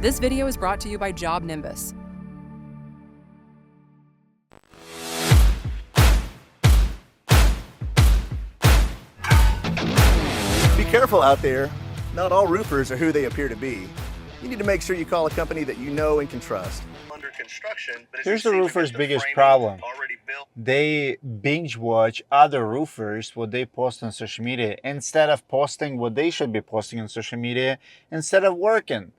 This video is brought to you by JobNimbus. Be careful out there. Not all roofers are who they appear to be. You need to make sure you call a company that you know and can trust. Under construction, but here's the roofer's biggest problem. They binge watch other roofers, what they post on social media, instead of posting what they should be posting on social media, instead of working.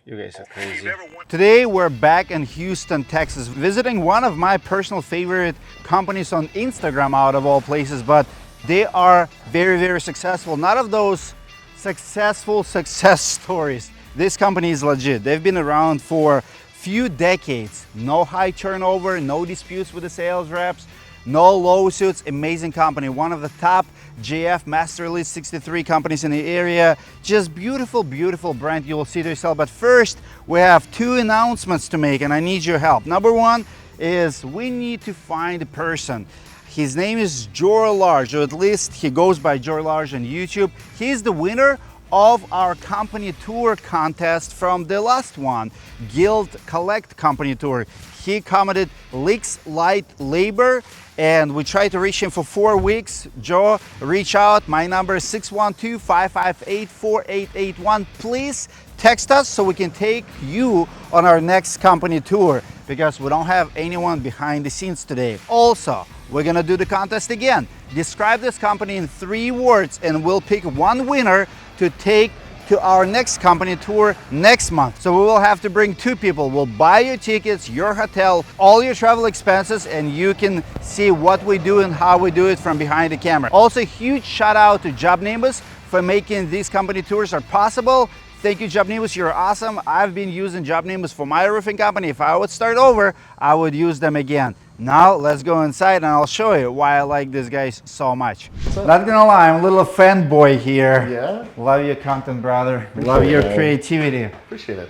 You guys are crazy. Today we're back in Houston, Texas, visiting one of my personal favorite companies on Instagram out of all places, but they are very, very successful. None of those successful success stories. This company is legit. They've been around for few decades. No high turnover, no disputes with the sales reps, no lawsuits. Amazing company. One of the top GAF Master Elite 63 companies in the area. Just beautiful, beautiful brand you will see to yourself. But first, we have two announcements to make and I need your help. Number one is we need to find a person. His name is Jor Large, or at least he goes by Jor Large on YouTube. He's the winner of our company tour contest from the last one, Guild Collect company tour. He commented leaks light labor and we tried to reach him for 4 weeks. Joe, reach out. My number is 612-558-4881. Please text us so we can take you on our next company tour because we don't have anyone behind the scenes today. Also, we're gonna do the contest again. Describe this company in 3 words and we'll pick one winner to take to our next company tour next month. So we will have to bring 2 people. We'll buy your tickets, your hotel, all your travel expenses, and you can see what we do and how we do it from behind the camera. Also, huge shout out to JobNimbus for making these company tours are possible. Thank you, JobNimbus, you're awesome. I've been using JobNimbus for my roofing company. If I would start over, I would use them again. Now let's go inside and I'll show you why I like these guys so much. Not gonna lie, I'm a little fanboy here. Yeah? Love your content, brother. Love your creativity. Appreciate it.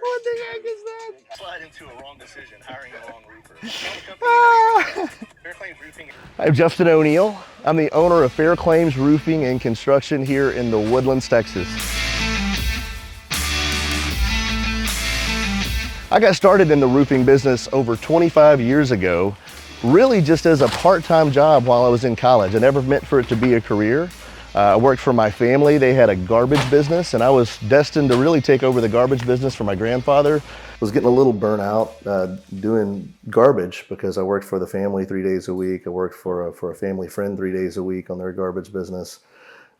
What the heck is that? Slide into a wrong decision, hiring the wrong roofer. FairClaims Roofing. I'm Justin O'Neill. I'm the owner of FairClaims Roofing and Construction here in the Woodlands, Texas. I got started in the roofing business over 25 years ago, really just as a part-time job while I was in college. I never meant for it to be a career. I worked for my family. They had a garbage business and I was destined to really take over the garbage business for my grandfather. I was getting a little burnt out doing garbage because I worked for the family 3 days a week. I worked for a family friend 3 days a week on their garbage business,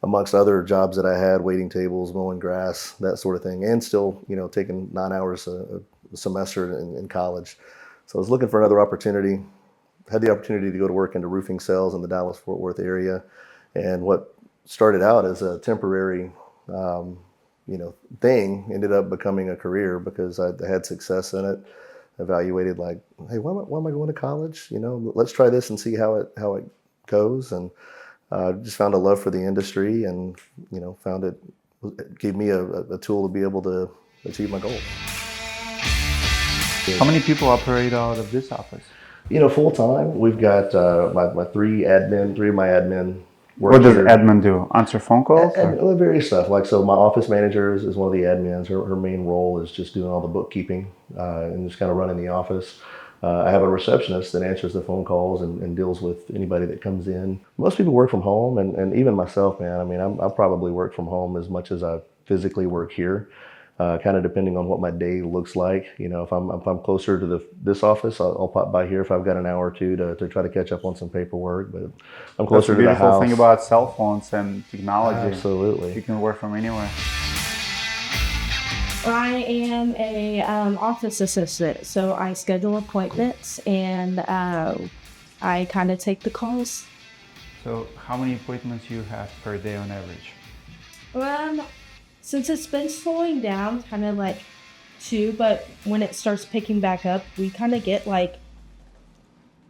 amongst other jobs that I had, waiting tables, mowing grass, that sort of thing, and still, you know, taking 9 hours a semester in college. So I was looking for another opportunity. Had the opportunity to go to work into roofing sales in the Dallas-Fort Worth area. And what started out as a temporary thing ended up becoming a career because I had success in it. Evaluated like, hey, why am I going to college? You know, let's try this and see how it goes. And just found a love for the industry and, you know, found it gave me a tool to be able to achieve my goals. How many people operate out of this office? You know, full time, we've got my three of my admin work. What does admin do? Answer phone calls? Various stuff. Like, so my office manager is one of the admins. Her main role is just doing all the bookkeeping and just kind of running the office. I have a receptionist that answers the phone calls and deals with anybody that comes in. Most people work from home, and even myself, man. I mean, I probably work from home as much as I physically work here. Kind of depending on what my day looks like. You know, if I'm closer to this office, I'll pop by here if I've got an hour or two to try to catch up on some paperwork. But I'm closer to the house. That's the beautiful thing about cell phones and technology. Absolutely. You can work from anywhere. I am a office assistant, so I schedule appointments and I kind of take the calls. So how many appointments you have per day on average? Since it's been slowing down, kind of like 2, but when it starts picking back up, we kind of get like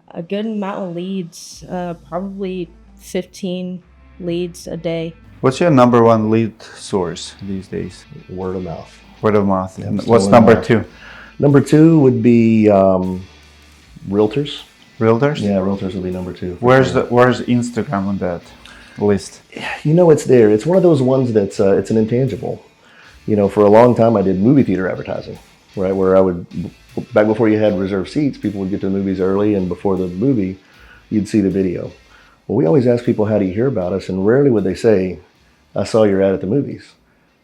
a good amount of leads, probably 15 leads a day. What's your number 1 lead source these days? Word of mouth. Word of mouth. Yeah, what's number 2? Number 2 would be realtors. Realtors? Yeah, realtors would be number 2. Where's Instagram on that list? You know, it's there. It's one of those ones that's it's an intangible. For a long time I did movie theater advertising, right? Where I would, back before you had reserved seats, people would get to the movies early, and before the movie, you'd see the video. Well, we always ask people, how do you hear about us? And rarely would they say, I saw your ad at the movies.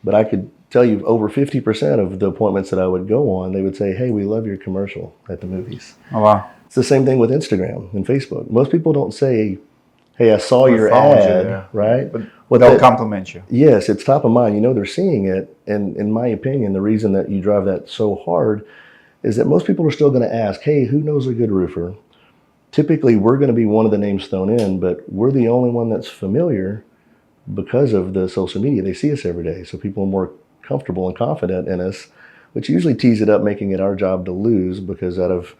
But I could tell you over 50% of the appointments that I would go on, they would say, hey, we love your commercial at the movies. Oh, wow. It's the same thing with Instagram and Facebook. Most people don't say, hey, I saw your followed you ad, there. right? But they'll compliment you. Yes, it's top of mind. They're seeing it. And in my opinion, the reason that you drive that so hard is that most people are still going to ask, hey, who knows a good roofer? Typically, we're going to be one of the names thrown in, but we're the only one that's familiar because of the social media. They see us every day, so people are more comfortable and confident in us, which usually tees it up, making it our job to lose, because out of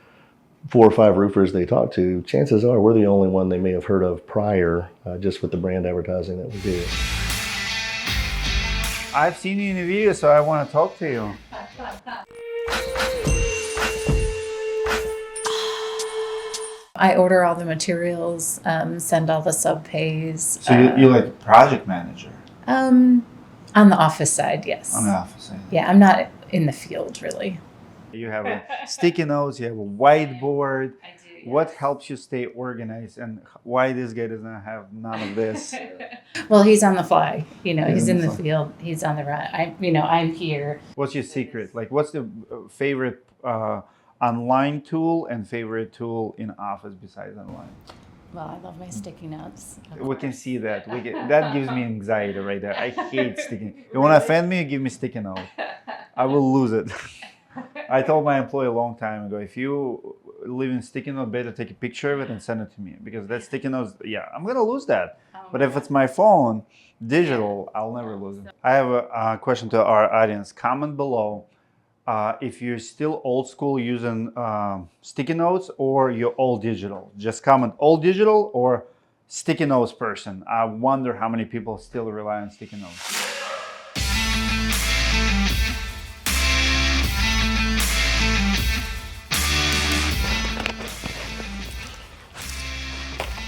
4 or 5 roofers they talk to, chances are we're the only one they may have heard of prior, just with the brand advertising that we do. I've seen you in a video, so I want to talk to you. I order all the materials, send all the sub-pays. So you're like a project manager? On the office side, yes. On the office side. Yeah, I'm not in the field, really. You have a sticky notes, you have a whiteboard. I do, yes. What helps you stay organized, and why this guy doesn't have none of this? Well, he's on the fly. He's in the fly. field. He's on the run. I'm here. What's your secret? Like, what's the favorite online tool and favorite tool in office besides online? Well, I love my sticky notes. We can see that. That gives me anxiety right there. I hate sticky. You want to offend me? Give me sticky note. I will lose it. I told my employee a long time ago, if you leave in sticky note, better take a picture of it and send it to me, because that sticky note, I'm gonna lose that. But if it's my phone, digital, I'll never lose it. I have a question to our audience. Comment below if you're still old school using sticky notes, or you're all digital. Just comment all digital or sticky notes person. I wonder how many people still rely on sticky notes.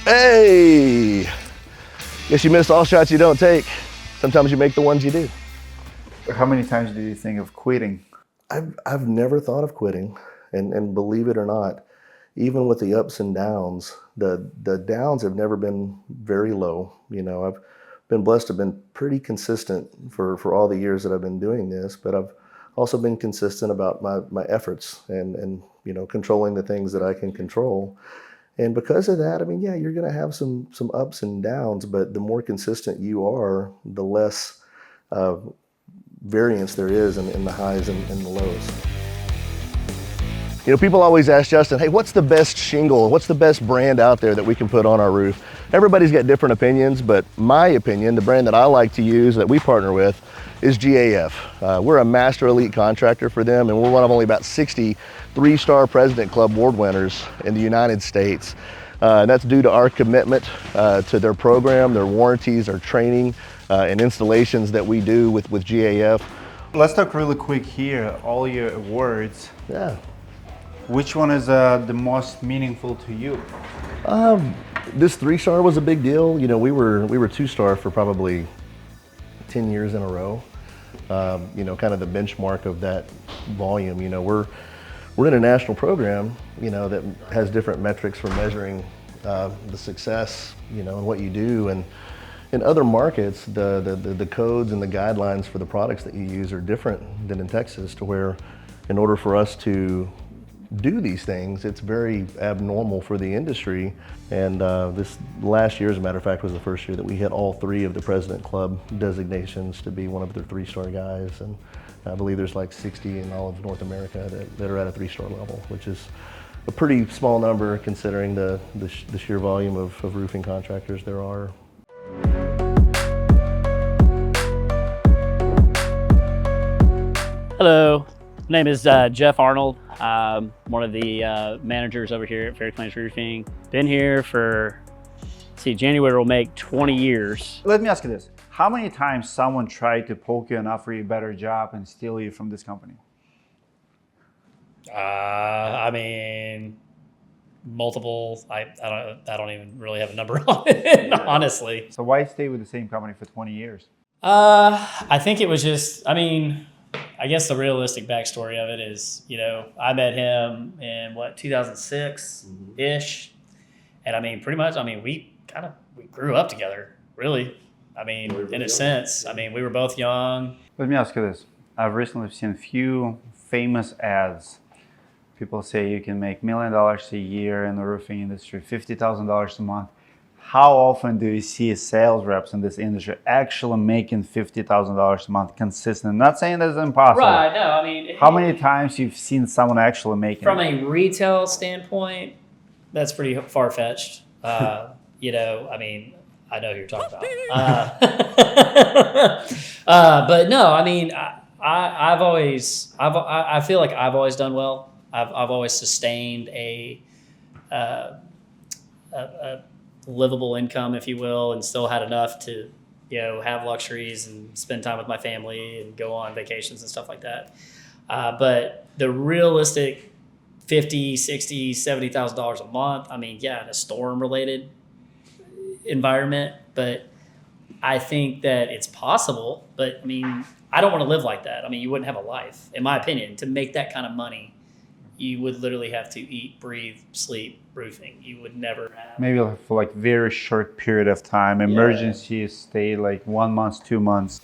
Hey, guess you missed all shots you don't take. Sometimes you make the ones you do. How many times do you think of quitting? I've never thought of quitting, and believe it or not, even with the ups and downs, the downs have never been very low. I've been blessed to have been pretty consistent for all the years that I've been doing this, but I've also been consistent about my efforts and controlling the things that I can control. And because of that, you're going to have some ups and downs, but the more consistent you are, the less variance there is in the highs and the lows. People always ask Justin, hey, what's the best shingle? What's the best brand out there that we can put on our roof? Everybody's got different opinions, but my opinion, the brand that I like to use, that we partner with, is GAF. We're a Master Elite contractor for them, and we're one of only about 60 3-star President Club award winners in the United States. And that's due to our commitment to their program, their warranties, their training, and installations that we do with GAF. Let's talk really quick here, all your awards. Yeah. Which one is the most meaningful to you? This 3-star was a big deal. We were 2-star for probably 10 years in a row. Kind of the benchmark of that volume. We're in a national program, that has different metrics for measuring the success, and what you do. And in other markets, the codes and the guidelines for the products that you use are different than in Texas, to where in order for us to do these things, it's very abnormal for the industry. And this last year, as a matter of fact, was the first year that we hit all 3 of the President Club designations to be one of the 3-star guys. And I believe there's like 60 in all of North America that are at a 3-star level, which is a pretty small number considering the sheer volume of roofing contractors there are. Hello, my name is Jeff Arnold. I'm one of the managers over here at FairClaims Roofing. Been here for, January will make 20 years. Let me ask you this. How many times someone tried to poke you and offer you a better job and steal you from this company? Multiple. I don't even really have a number on it, honestly. So why stay with the same company for 20 years? I think it was just, I mean, I guess the realistic backstory of it is, you know, I met him in 2006-ish. And I mean, pretty much, I mean, we grew up together, really. I mean, in a sense, I mean, we were both young. Let me ask you this. I've recently seen a few famous ads. People say you can make $1 million a year in the roofing industry, $50,000 a month. How often do you see sales reps in this industry actually making $50,000 a month consistent? I'm not saying that's impossible. Right, no, I mean. How many times you've seen someone actually making From it? a retail standpoint, that's pretty far-fetched. You know, I mean, I know who you're talking about. But no, I mean, I feel like I've always done well. I've always sustained a livable income, if you will, and still had enough to, you know, have luxuries and spend time with my family and go on vacations and stuff like that. But the realistic $50,000, $60,000, $70,000 a month, I mean, yeah, in a storm-related environment, but I think that it's possible. But I mean, I don't want to live like that. I mean, you wouldn't have a life, in my opinion. To make that kind of money, you would literally have to eat, breathe, sleep roofing. You would never have. Maybe for like very short period of time. Emergencies stay like 1 month, 2 months.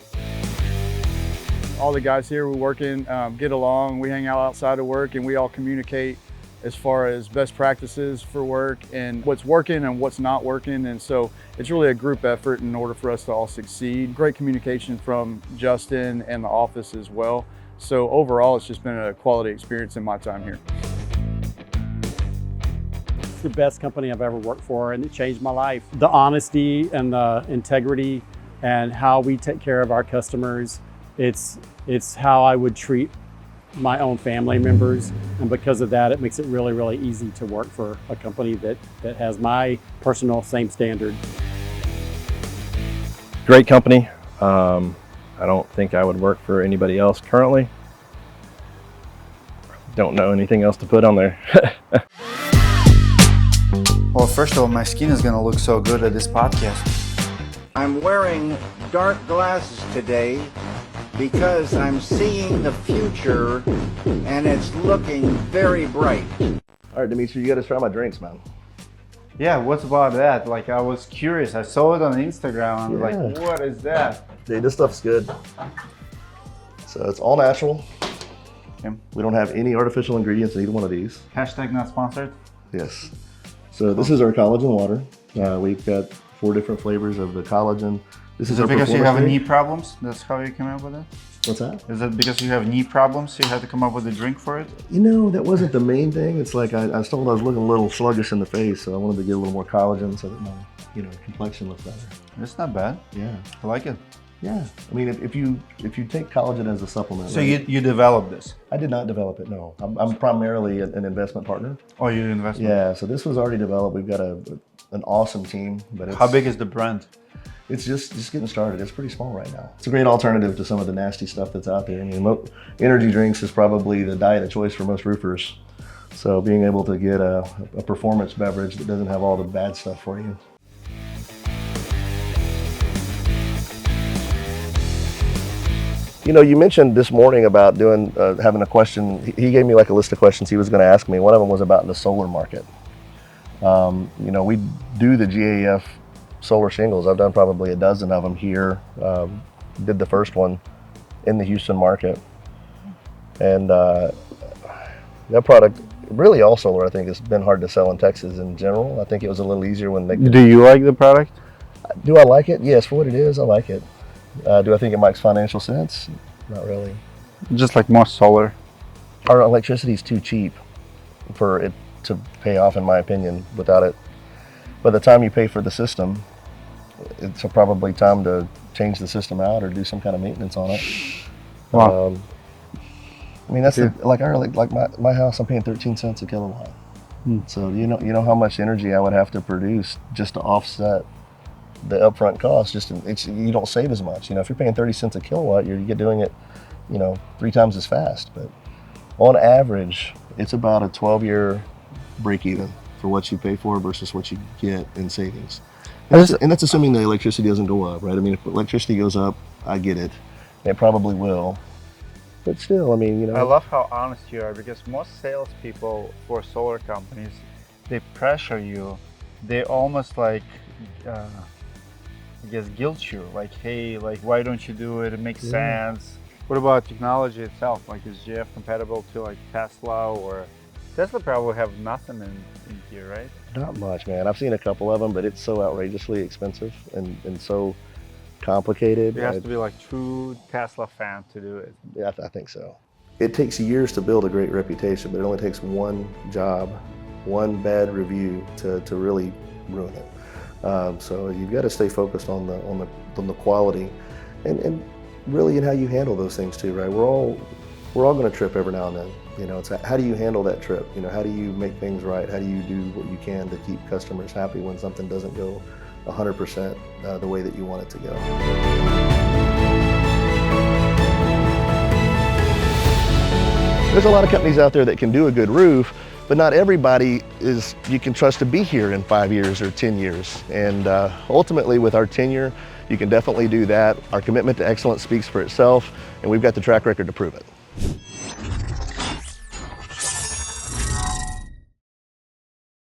All the guys here, we're working, get along. We hang out outside of work and we all communicate as far as best practices for work and what's working and what's not working. And so it's really a group effort in order for us to all succeed. Great communication from Justin and the office as well. So overall, it's just been a quality experience in my time here. It's the best company I've ever worked for, and it changed my life. The honesty and the integrity and how we take care of our customers, it's how I would treat my own family members. And because of that, it makes it really, really easy to work for a company that has my personal same standard. Great company. I don't think I would work for anybody else currently. Don't know anything else to put on there. Well, first of all, my skin is gonna look so good at this podcast. I'm wearing dark glasses today because I'm seeing the future and it's looking very bright. All right, Dimitri, you got to try my drinks, man. Yeah, what's about that? Like, I was curious. I saw it on Instagram. I was like, what is that? Dude, this stuff's good. So it's all natural. Okay. We don't have any artificial ingredients in either one of these. Hashtag not sponsored. Yes. So this is our collagen water. We've got 4 different flavors of the collagen. This Is our it because you performance have drink. knee problems? That's how you came up with it? What's that? Is it because you have knee problems, you had to come up with a drink for it? You know, that wasn't the main thing. It's like I was told I was looking a little sluggish in the face, so I wanted to get a little more collagen so that my complexion looks better. It's not bad. Yeah. I like it. Yeah. I mean, if you take collagen as a supplement. So right? you developed this? I did not develop it, no. I'm primarily an investment partner. Oh, you investment? Yeah, so this was already developed. We've got an awesome team. But How big is the brand? It's just getting started. It's pretty small right now. It's a great alternative to some of the nasty stuff that's out there. I mean, energy drinks is probably the diet of choice for most roofers. So being able to get a performance beverage that doesn't have all the bad stuff for you. You know, you mentioned this morning about doing having a question. He gave me like a list of questions he was going to ask me. One of them was about the solar market. You know, we do the GAF Solar shingles. I've done probably a dozen of them here. Did the first one in the Houston market. And that product, really all solar, I think, has been hard to sell in Texas in general. I think it was a little easier when they could. Do you like the product? Do I like it? Yes, for what it is, I like it. Do I think it makes financial sense? Not really. Just like more solar. Our electricity is too cheap for it to pay off, in my opinion, without it. By the time you pay for the system, it's probably time to change the system out or do some kind of maintenance on it. Wow. I mean, that's like my house. I'm paying 13 cents a kilowatt. So you know how much energy I would have to produce just to offset the upfront cost. You don't save as much. You know, if you're paying 30 cents a kilowatt, you're doing it, 3 times as fast. But on average, it's about a 12-year break even for what you pay for versus what you get in savings. And that's assuming the electricity doesn't go up, right? I mean, if electricity goes up, I get it. It probably will. But still, I mean, you know. I love how honest you are, because most salespeople for solar companies, they pressure you. They almost like, I guess, guilt you. Like, hey, like, why don't you do it? It makes sense. What about technology itself? Like, is GF compatible to like Tesla, or Tesla probably have nothing in here, right? Not much, man. I've seen a couple of them, but it's so outrageously expensive and so complicated. You have to be like true Tesla fan to do it. Yeah, I think so. It takes years to build a great reputation, but it only takes one job, one bad review to really ruin it. So you've got to stay focused on the quality, and really in how you handle those things too, right? We're all going to trip every now and then. You know, it's how do you handle that trip? You know, how do you make things right? How do you do what you can to keep customers happy when something doesn't go 100% the way that you want it to go? There's a lot of companies out there that can do a good roof, but not everybody you can trust to be here in 5 years or 10 years. And ultimately with our tenure, you can definitely do that. Our commitment to excellence speaks for itself, and we've got the track record to prove it.